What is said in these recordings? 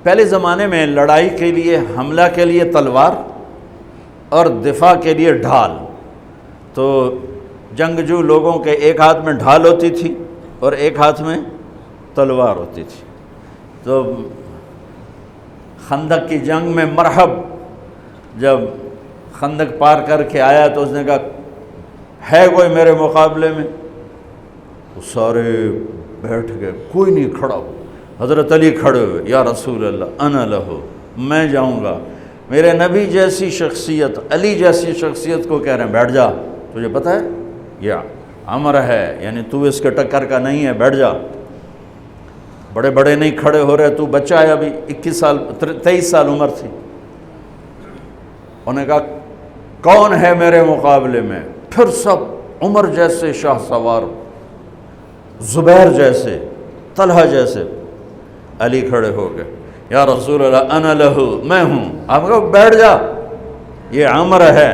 پہلے زمانے میں لڑائی کے لیے، حملہ کے لیے تلوار اور دفاع کے لیے ڈھال. تو جنگجو لوگوں کے ایک ہاتھ میں ڈھال ہوتی تھی اور ایک ہاتھ میں تلوار ہوتی تھی. تو خندق کی جنگ میں مرحب جب خندق پار کر کے آیا تو اس نے کہا ہے کوئی میرے مقابلے میں؟ وہ سارے بیٹھ گئے، کوئی نہیں کھڑا ہو. حضرت علی کھڑے ہوئے، یا رسول اللہ انا لہو، میں جاؤں گا. میرے نبی جیسی شخصیت، علی جیسی شخصیت کو کہہ رہے ہیں بیٹھ جا، تجھے پتہ ہے یہ امر ہے، یعنی تو اس کے ٹکر کا نہیں ہے، بیٹھ جا. بڑے بڑے نہیں کھڑے ہو رہے، تو بچہ ہے، ابھی 21 سال 23 سال عمر تھی. انہوں نے کہا کون ہے میرے مقابلے میں؟ پھر سب عمر جیسے شاہ سوار، زبیر جیسے، طلحہ جیسے. علی کھڑے ہو گئے، یا رسول اللہ انا لہو، میں ہوں. آپ کہو بیٹھ جا، یہ عمر ہے.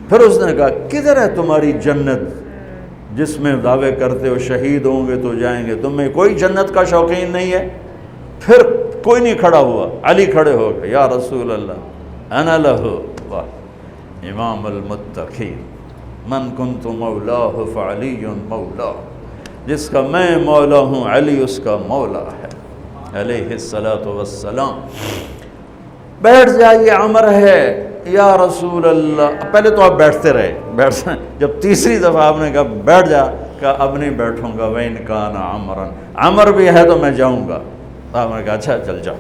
پھر اس نے کہا کدھر ہے تمہاری جنت جس میں دعوے کرتے ہو شہید ہوں گے تو جائیں گے، تم میں کوئی جنت کا شوقین نہیں ہے؟ پھر کوئی نہیں کھڑا ہوا. علی کھڑے ہو گئے، یا رسول اللہ انا لہو. واہ، امام المتقین، من کنت مولاہ فعلی مولا، جس کا میں مولا ہوں علی اس کا مولا ہے علیہ الصلاۃ والسلام. بیٹھ جائیے، عمر ہے یا رسول اللہ. پہلے تو آپ بیٹھتے رہے، جب تیسری دفعہ آپ نے کہا بیٹھ جا، کہا اب نہیں بیٹھوں گا. وَإِنْ كَانَ عَمْرًا، عمر بھی ہے تو میں جاؤں گا. آپ نے کہا اچھا چل جاؤ.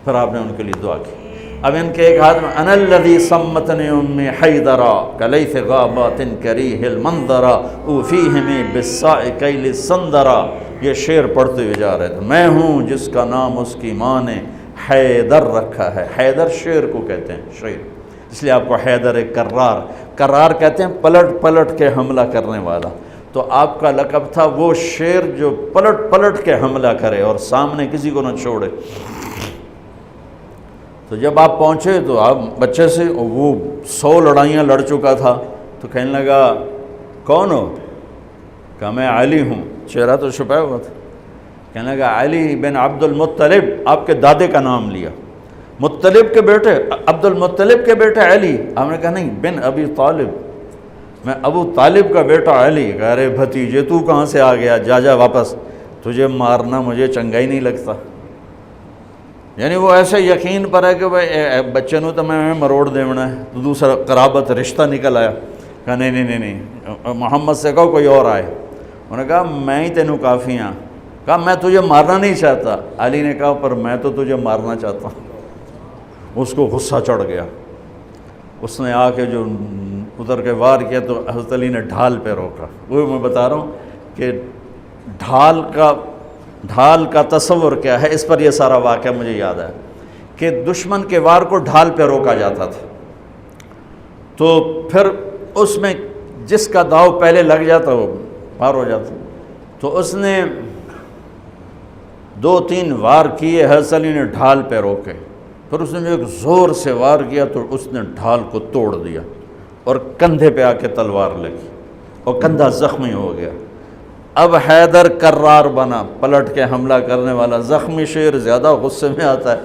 پھر آپ نے ان کے لیے دعا کی. اب ان کے ایک ہاتھ میں انا الذی صمتنی امی حیدرا کلیث غابات کریہ المنظرا اوفیہمی بالساء کیل السندرا. یہ شعر پڑھتے ہوئے جا رہے تھے. میں ہوں جس کا نام اس کی ماں نے حیدر رکھا ہے. حیدر شعر کو کہتے ہیں، شعر، اس لیے آپ کو حیدر کرار، کرار کہتے ہیں پلٹ پلٹ کے حملہ کرنے والا. تو آپ کا لقب تھا وہ شعر جو پلٹ پلٹ کے حملہ کرے اور سامنے کسی کو نہ چھوڑے. تو جب آپ پہنچے تو آپ بچے سے، وہ 100 لڑائیاں لڑ چکا تھا، تو کہنے لگا کون ہو؟ کہا میں علی ہوں. چہرہ تو چھپایا ہوا تھا. کہنے لگا علی بن عبد المطلب، آپ کے دادے کا نام لیا. مطلب کے بیٹے، عبد المطلب کے بیٹے علی. آپ نے کہا نہیں، بن ابی طالب، میں ابو طالب کا بیٹا علی. کہہ رہے بھتیجے تو کہاں سے آ گیا؟ جا جا واپس، تجھے مارنا مجھے چنگا ہی نہیں لگتا. یعنی وہ ایسے یقین پر ہے کہ بھائی بچے نو تو میں مروڑ دیونا ہے. تو دوسرا قرابت رشتہ نکل آیا. کہا نہیں نہیں نہیں نہیں، محمد سے کہو کوئی اور آئے. انہوں نے کہا میں ہی تینوں کافی ہاں. کہا میں تجھے مارنا نہیں چاہتا. علی نے کہا پر میں تو تجھے مارنا چاہتا ہوں. اس کو غصہ چڑھ گیا. اس نے آ کے جو ادھر کے وار کیا تو حضرت علی نے ڈھال پہ روکا. وہ میں بتا رہا ہوں کہ ڈھال کا تصور کیا ہے. اس پر یہ سارا واقعہ مجھے یاد ہے کہ دشمن کے وار کو ڈھال پہ روکا جاتا تھا. تو پھر اس میں جس کا داؤ پہلے لگ جاتا وہ پار ہو جاتا. تو اس نے 2-3 وار کیے، حضرت علی نے ڈھال پہ روکے. پھر اس نے جو ایک زور سے وار کیا تو اس نے ڈھال کو توڑ دیا اور کندھے پہ آ کے تلوار لگی اور کندھا زخمی ہو گیا. اب حیدر کرار بنا، پلٹ کے حملہ کرنے والا. زخمی شیر زیادہ غصے میں آتا ہے.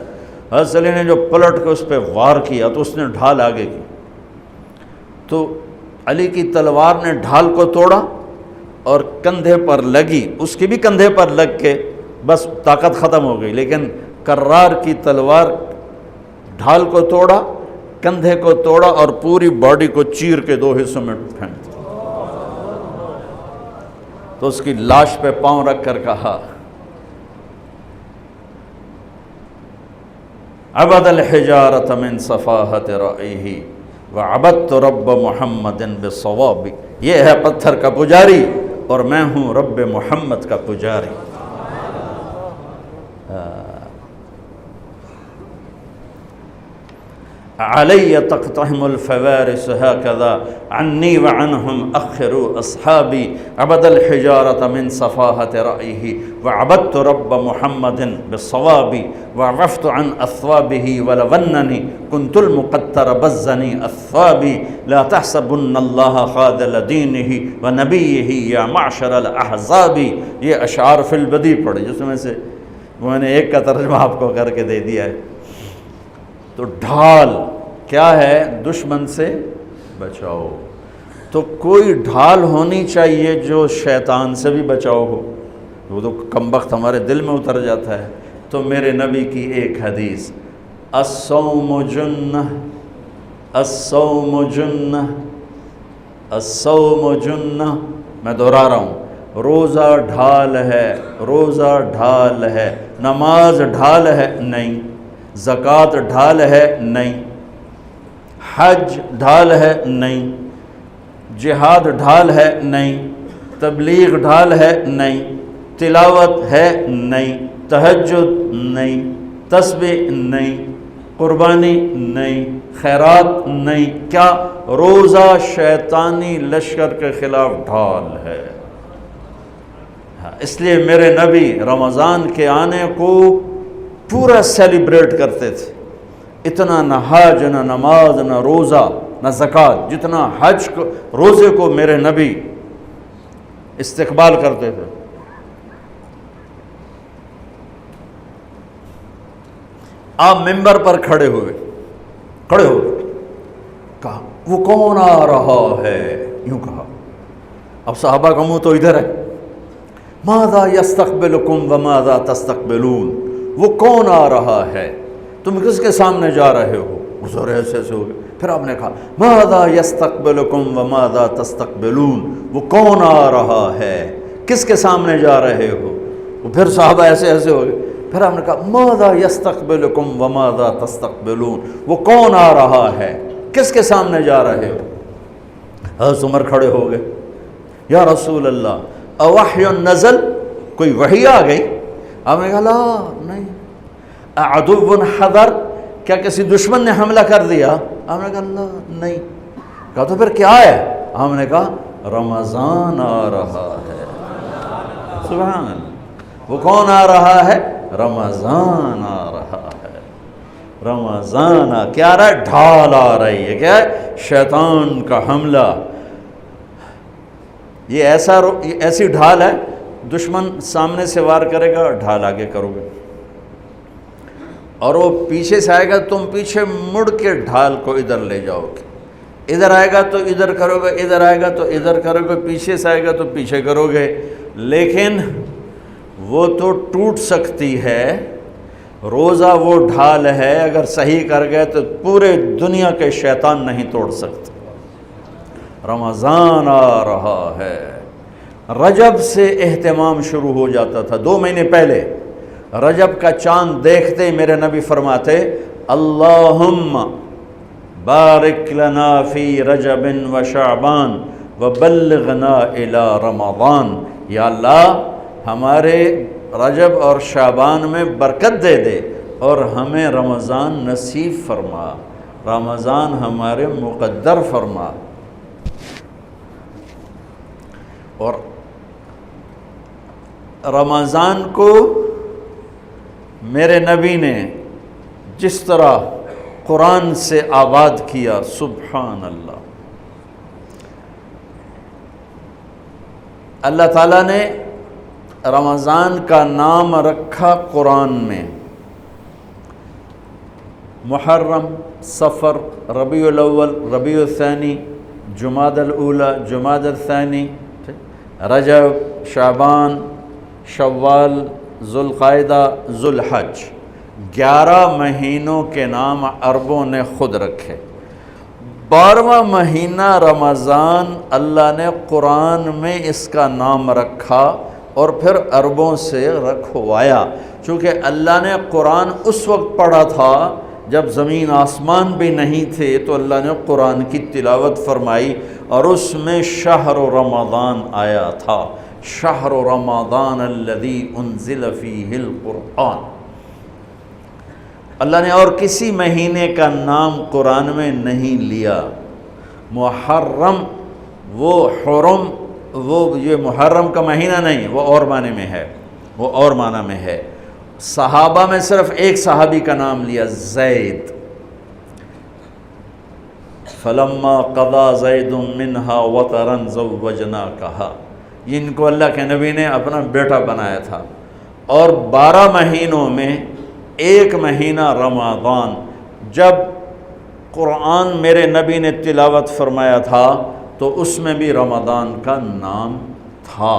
حضرت علی نے جو پلٹ کے اس پہ وار کیا تو اس نے ڈھال آگے کی. تو علی کی تلوار نے ڈھال کو توڑا اور کندھے پر لگی. اس کی بھی کندھے پر لگ کے بس طاقت ختم ہو گئی. لیکن کرار کی تلوار ڈھال کو توڑا، کندھے کو توڑا اور پوری باڈی کو چیر کے 2 حصوں میں پھینک دیا. تو اس کی لاش پہ پاؤں رکھ کر کہا عبد الحجارۃ من صفاحت رأیہ وعبدت رب محمد بالصواب. یہ ہے پتھر کا پجاری اور میں ہوں رب محمد کا پجاری. علی تقتحم الفوارس هكذا عني وعنهم أخروا أصحابي عبد الحجارة من صفاحة رأيه وعبدت رب محمد بالصواب وعفت عن أثوابه ولونني كنت المقتر بزني أثوابي لا تحسبن الله خاذل دينه ونبيه يا معشر الأحزاب. یہ اشعار فی البدیع پڑھے جس میں سے میں نے ایک کا ترجمہ آپ کو کر کے دے دیا ہے۔ تو ڈھال کیا ہے؟ دشمن سے بچاؤ۔ تو کوئی ڈھال ہونی چاہیے جو شیطان سے بھی بچاؤ ہو، وہ تو کم بخت ہمارے دل میں اتر جاتا ہے۔ تو میرے نبی کی ایک حدیث، الصوم جنہ، الصوم جنہ، الصوم جنہ، میں دہرا رہا ہوں، روزہ ڈھال ہے، روزہ ڈھال ہے۔ نماز ڈھال ہے؟ نہیں۔ زکوٰۃ ڈھال ہے؟ نہیں۔ حج ڈھال ہے؟ نہیں۔ جہاد ڈھال ہے؟ نہیں۔ تبلیغ ڈھال ہے؟ نہیں۔ تلاوت ہے؟ نہیں۔ تہجد نہیں۔ تسبیح نہیں۔ قربانی نہیں۔ خیرات نہیں۔ کیا؟ روزہ شیطانی لشکر کے خلاف ڈھال ہے۔ اس لیے میرے نبی رمضان کے آنے کو پورا سیلیبریٹ کرتے تھے۔ اتنا نہ حج، نہ نماز، نہ روزہ، نہ زکوٰۃ، جتنا حج کو، روزے کو میرے نبی استقبال کرتے تھے۔ آپ ممبر پر کھڑے ہوئے، کہا وہ کون آ رہا ہے؟ یوں کہا۔ اب صحابہ کا منہ تو ادھر ہے، ماذا یستقبلکم وماذا تستقبلون، وہ کون آ رہا ہے، تم کس کے سامنے جا رہے ہو؟ حضور ایسے ہو گئے۔ پھر آپ نے کہا ماذا یستقبلکم وماذا تستقبلون، وہ کون آ رہا ہے، کس کے سامنے جا رہے ہو؟ پھر صحابہ ایسے ہو گئے۔ پھر آپ نے کہا ماذا یستقبلکم وماذا تستقبلون، وہ کون آ رہا ہے، کس کے سامنے جا رہے ہو؟ حضرت عمر کھڑے ہو گئے، یا رسول اللہ اوحی نزل، کوئی وحی آ گئی؟ آپ نے کہا لا نہیں۔ عدو حضر، کیا کسی دشمن نے حملہ کر دیا؟ آپ نے کہا لا نہیں۔ کہا تو پھر کیا ہے؟ ہم نے کہا رمضان آ رہا ہے۔ سبحان اللہ، وہ کون آ رہا ہے؟ رمضان آ رہا ہے۔ رمضان کیا آ رہا ہے؟ ڈھال آ رہی ہے۔ کیا ہے؟ شیطان کا حملہ۔ یہ ایسی ڈھال ہے، دشمن سامنے سے وار کرے گا، ڈھال آگے کرو گے، اور وہ پیچھے سے آئے گا، تم پیچھے مڑ کے ڈھال کو ادھر لے جاؤ گے، ادھر آئے گا تو ادھر کرو گے، ادھر آئے گا تو ادھر کرو گے، پیچھے سے آئے گا تو پیچھے کرو گے، لیکن وہ تو ٹوٹ سکتی ہے۔ روزہ وہ ڈھال ہے، اگر صحیح کر گئے تو پورے دنیا کے شیطان نہیں توڑ سکتے۔ رمضان آ رہا ہے۔ رجب سے اہتمام شروع ہو جاتا تھا، 2 مہینے پہلے رجب کا چاند دیکھتے میرے نبی فرماتے اللہم بارک لنا فی رجب و شعبان وبلغنا الی رمضان، یا اللہ ہمارے رجب اور شعبان میں برکت دے دے اور ہمیں رمضان نصیب فرما، رمضان ہمارے مقدر فرما۔ اور رمضان کو میرے نبی نے جس طرح قرآن سے آباد کیا، سبحان اللہ، اللہ تعالیٰ نے رمضان کا نام رکھا قرآن میں، محرم، صفر، ربیع الاول، ربیع الثانی، جمادی الاولی، جمادی الثانی، رجب، شعبان، شوال، ذوالقعدہ، ذوالحج، 11 مہینوں کے نام عربوں نے خود رکھے۔ 12واں مہینہ رمضان اللہ نے قرآن میں اس کا نام رکھا اور پھر عربوں سے رکھوایا، چونکہ اللہ نے قرآن اس وقت پڑھا تھا جب زمین آسمان بھی نہیں تھے، تو اللہ نے قرآن کی تلاوت فرمائی اور اس میں شہر رمضان آیا تھا، شہر رمضان الذی انزل فیہ القرآن۔ اللہ نے اور کسی مہینے کا نام قرآن میں نہیں لیا۔ محرم، وہ حرم، وہ یہ محرم کا مہینہ نہیں، وہ اور معنی میں ہے، وہ اور معنی میں ہے۔ صحابہ میں صرف ایک صحابی کا نام لیا، زید، فلما قضا زید منہا وطرا زوجناکہا، جن کو اللہ کے نبی نے اپنا بیٹا بنایا تھا، اور 12 مہینوں میں ایک مہینہ رمضان، جب قرآن میرے نبی نے تلاوت فرمایا تھا تو اس میں بھی رمضان کا نام تھا۔